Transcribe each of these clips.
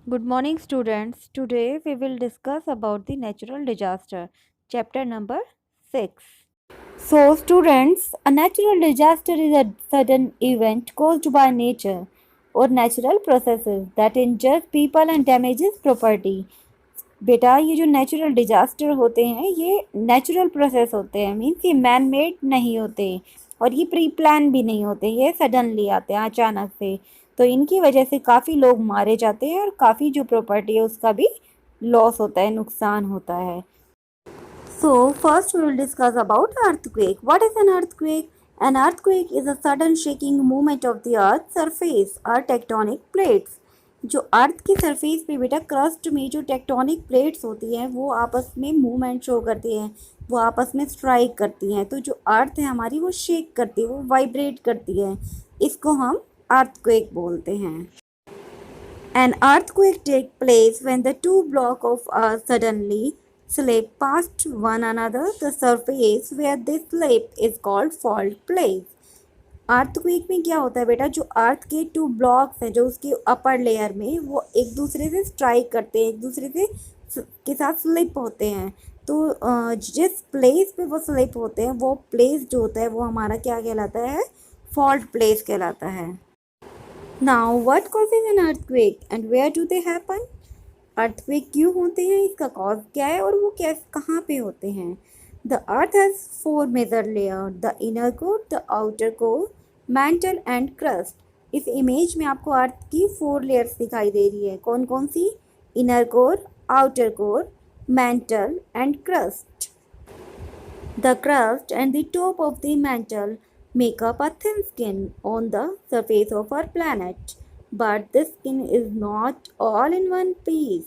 Good morning, students. Today we will discuss about the natural disaster, chapter number 6. So, students, a natural disaster is a sudden event caused by nature or natural processes that injure people and damages property. बेटा ये जो natural disaster होते हैं ये natural process होते हैं, means ये man made नहीं होते और ये प्री प्लान भी नहीं होते, ये सडनली आते हैं अचानक से। तो इनकी वजह से काफ़ी लोग मारे जाते हैं और काफ़ी जो प्रॉपर्टी है उसका भी लॉस होता है, नुकसान होता है। So first we will discuss about earthquake. What is an earthquake? An earthquake is a sudden shaking movement of the earth's surface or tectonic plates. जो अर्थ की सरफेस पे बेटा क्रस्ट में जो टेक्टोनिक प्लेट्स होती हैं वो आपस में मूवमेंट शो करती हैं, वो आपस में स्ट्राइक करती हैं। तो जो अर्थ है हमारी वो शेक करती है, वो वाइब्रेट करती है, इसको हम अर्थक्वेक बोलते हैं। An earthquake takes place when the two blocks of earth suddenly slip past one another. The surface where they slip is called fault place. Earthquake में क्या होता है बेटा, जो अर्थ के टू ब्लॉक्स हैं जो उसके अपर लेयर में वो एक दूसरे से स्ट्राइक करते हैं, एक दूसरे से के साथ स्लिप होते हैं। तो जिस प्लेस पे वो स्लिप होते हैं वो प्लेस जो होता है वो हमारा क्या कहलाता है, फॉल्ट प्लेस कहलाता है। Now, what causes an earthquake and where do they happen? Earthquake क्यों होते हैं, इसका कॉज क्या है और वो कैसे कहाँ पे होते हैं? The earth has four major layer, the inner core, the outer core, mantle and crust. इस इमेज में आपको अर्थ की 4 लेयर्स दिखाई दे रही है। कौन कौन सी? Inner core, outer core, mantle and crust. The crust and the top of the mantle make up a thin skin on the surface of our planet. But this skin is not all in one piece.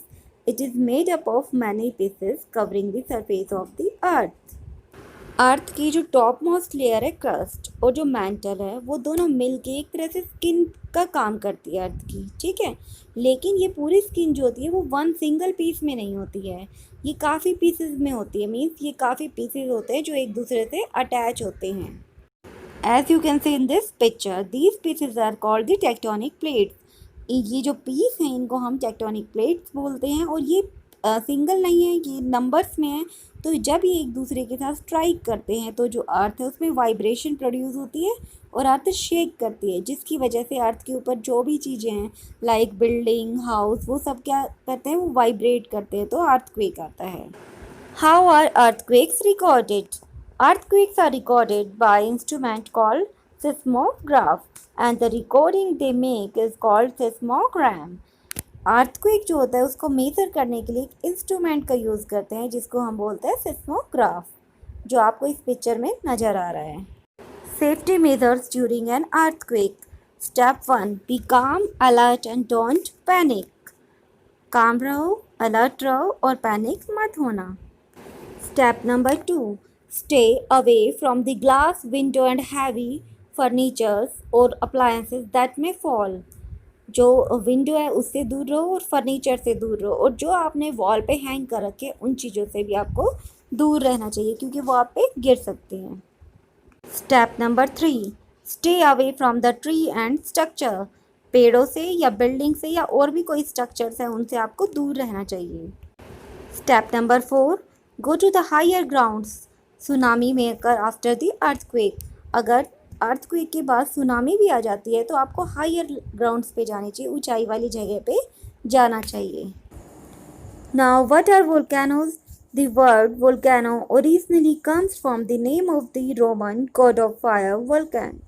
It is made up of many pieces covering the surface of the earth. अर्थ की जो top most layer है crust और जो mental है वो दोनों मिलके एक तरह से स्किन का काम करती है अर्थ की, ठीक है। लेकिन ये पूरी स्किन जो होती है वो वन सिंगल पीस में नहीं होती है, ये काफ़ी पीसेस में होती है। मीन्स ये काफ़ी पीसेस होते हैं जो एक दूसरे से अटैच होते हैं। As you can see in this picture, these pieces are called the tectonic plates. ये जो पीस हैं इनको हम टेक्टोनिक प्लेट्स बोलते हैं और ये सिंगल नहीं है, ये नंबर्स में है। तो जब ये एक दूसरे के साथ स्ट्राइक करते हैं तो जो अर्थ है उसमें वाइब्रेशन प्रोड्यूस होती है और अर्थ शेक करती है, जिसकी वजह से अर्थ के ऊपर जो भी चीज़ें हैं लाइक बिल्डिंग, हाउस, वो सब क्या करते हैं, वो वाइब्रेट करते हैं, तो अर्थक्वेक आता है। How are earthquakes recorded? Earthquakes are recorded by instrument called seismograph and the recording they make is called seismogram. Earthquake जो होता है उसको मेजर करने के लिए एक इंस्ट्रूमेंट का यूज़ करते हैं जिसको हम बोलते हैं सिस्मोग्राफ, जो आपको इस पिक्चर में नज़र आ रहा है। Safety measures during an earthquake. Step 1, be calm, alert and don't panic. Calm रहो, अलर्ट रहो और पैनिक मत होना। Step number 2, stay away from the glass, window and heavy furnitures और अप्लायंसेस दैट में फॉल। जो विंडो है उससे दूर रहो और फर्नीचर से दूर रहो और जो आपने वॉल पे हैंग कर रखे उन चीज़ों से भी आपको दूर रहना चाहिए क्योंकि वो आप पे गिर सकती हैं। Step number 3, stay away from the tree and structure. पेड़ों से या बिल्डिंग से या और भी कोई स्ट्रक्चर्स हैं उनसे आपको दूर रहना चाहिए। Step number 4, go to the higher grounds. Tsunami may occur after the earthquake. अगर अर्थक्वेक के बाद सुनामी भी आ जाती है तो आपको हायर ग्राउंड्स पे जानी चाहिए, ऊंचाई वाली जगह पे जाना चाहिए। Now what are volcanoes? The word volcano originally comes from the name of the Roman god of fire, Vulcan.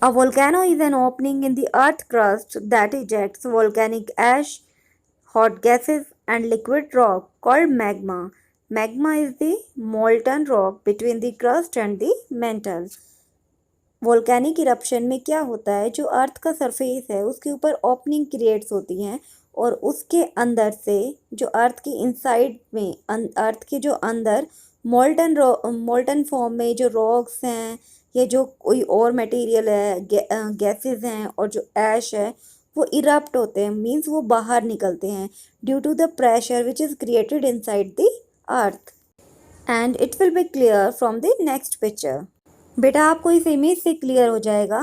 A volcano is an opening in the earth crust that ejects volcanic ash, hot gases, and liquid rock called magma. Magma is the molten rock between the crust and the mantle. Volcanic eruption में क्या होता है, जो अर्थ का surface है उसके ऊपर opening creates होती हैं और उसके अंदर से जो अर्थ की इनसाइड में अर्थ के जो अंदर मोल्टन फॉर्म में जो रॉक्स हैं या जो कोई और मटेरियल है, गैसेस हैं और जो ऐश है वो इरप्ट होते हैं, मीन्स वो बाहर निकलते हैं due to the pressure which is created inside the earth. And it will be clear from the next picture. बेटा आपको इस इमेज से क्लियर हो जाएगा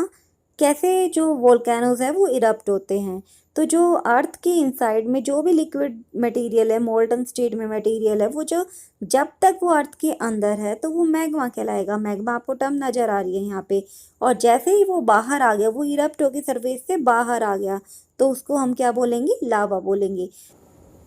कैसे जो वोल्केनोज है वो इरप्ट होते हैं। तो जो अर्थ के इनसाइड में जो भी लिक्विड मटेरियल है, मोल्टन स्टेट में मटेरियल है, वो जो जब तक वो अर्थ के अंदर है तो वो मैग्मा कहलाएगा। मैग्मा आपको टर्म नज़र आ रही है यहाँ पे। और जैसे ही वो बाहर आ गया, वो इरप्ट होकर सरफेस से बाहर आ गया, तो उसको हम क्या बोलेंगे? लावा बोलेंगे।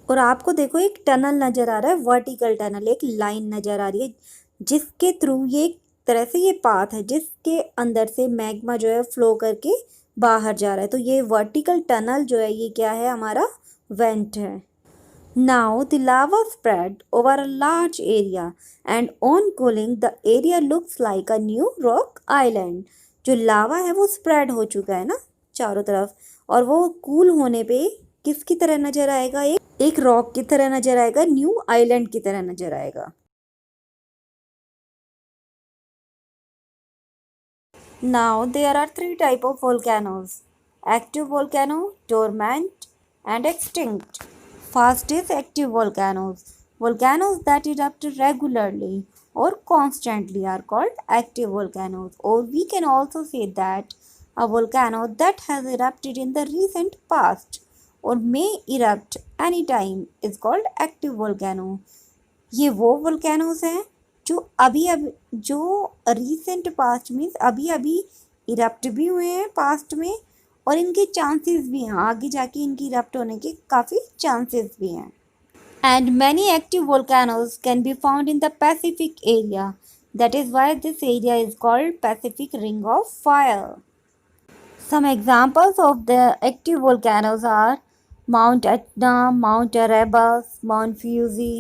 और आपको देखो एक टनल नज़र आ रहा है, वर्टिकल टनल, एक लाइन नज़र आ रही है जिसके थ्रू ये एक तरह से ये पाथ है जिसके अंदर से मैग्मा जो है फ्लो करके बाहर जा रहा है। तो ये वर्टिकल टनल जो है ये क्या है? हमारा वेंट है। Now the lava spread over a large area and on cooling the area looks like a new rock island. जो लावा है वो स्प्रेड हो चुका है ना चारों तरफ, और वो कूल होने पे किसकी तरह नजर आएगा? एक रॉक की तरह नजर आएगा, न्यू आइलैंड की तरह नजर आएगा। Now there are three types of volcanoes: active volcano, dormant, and extinct. First is active volcanoes. Volcanoes that erupt regularly or constantly are called active volcanoes. Or we can also say that a volcano that has erupted in the recent past or may erupt anytime is called active volcano. ये वो volcanoes हैं जो अभी जो recent past means अभी अभी erupt भी हुए हैं पास्ट में, और इनके चांसेस भी हैं, आगे जाके इनकी इरप्ट होने के काफ़ी चांसेस भी हैं। And many active volcanoes can be found in the Pacific area, that is why this area is called Pacific ring of fire. Some examples of the active volcanoes are Mount Etna, Mount Erebus, Mount Fuji.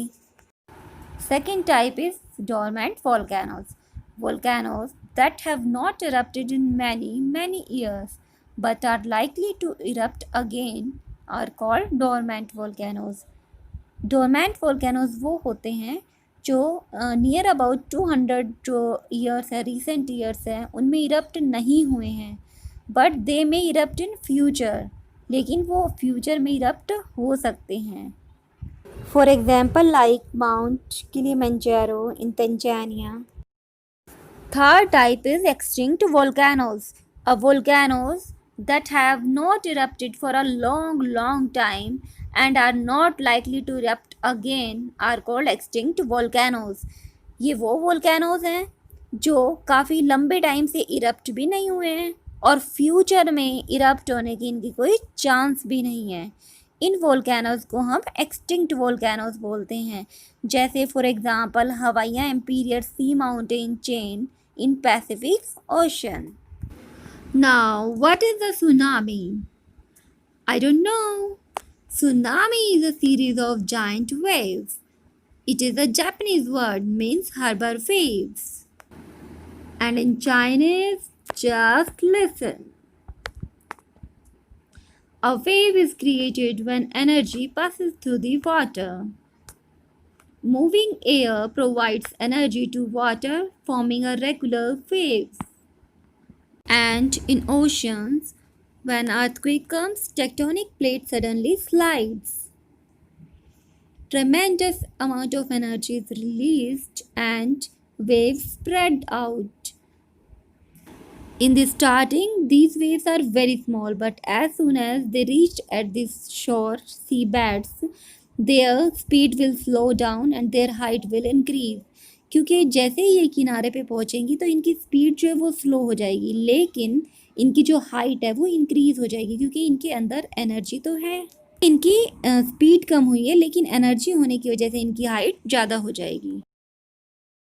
Second type is dormant volcanoes. Volcanoes that have not erupted in many years but are likely to erupt again are called dormant volcanoes. Dormant volcanoes वो होते हैं जो near about 200 जो years है, recent years हैं, उनमें erupt नहीं हुए हैं, बट दे में इरप्ट इन फ्यूचर, लेकिन वो फ्यूचर में इरप्ट हो सकते हैं। For example, like Mount Kilimanjaro in Tanzania. Third type is extinct volcanoes. Volcanoes that have not erupted for a long time and are not likely to erupt again are called extinct volcanoes. ये वो volcanoes हैं जो काफ़ी लंबे time से erupt भी नहीं हुए हैं और फ्यूचर में इरप्ट होने की इनकी कोई चांस भी नहीं है। इन वोल्केनोज़ को हम एक्सटिंक्ट वोल्केनोज़ बोलते हैं, जैसे for example Hawaiian Emperor sea mountain chain in Pacific Ocean. Now what is the tsunami? I don't know. Tsunami is a series of giant waves. It is a Japanese word, means harbor waves. And in Chinese, just listen. A wave is created when energy passes through the water. Moving air provides energy to water, forming a regular wave. And in oceans, when earthquake comes, tectonic plate suddenly slides. Tremendous amount of energy is released and waves spread out. In the starting, these waves are very small, but as soon as they reach at the shore seabeds, their speed will slow down and their height will increase. क्योंकि जैसे ही ये किनारे पे पहुँचेंगी तो इनकी speed जो है वो स्लो हो जाएगी, लेकिन इनकी जो हाइट है वो इंक्रीज़ हो जाएगी, क्योंकि इनके अंदर एनर्जी तो है। इनकी स्पीड कम हुई है लेकिन एनर्जी होने की वजह से इनकी हाइट ज़्यादा हो जाएगी।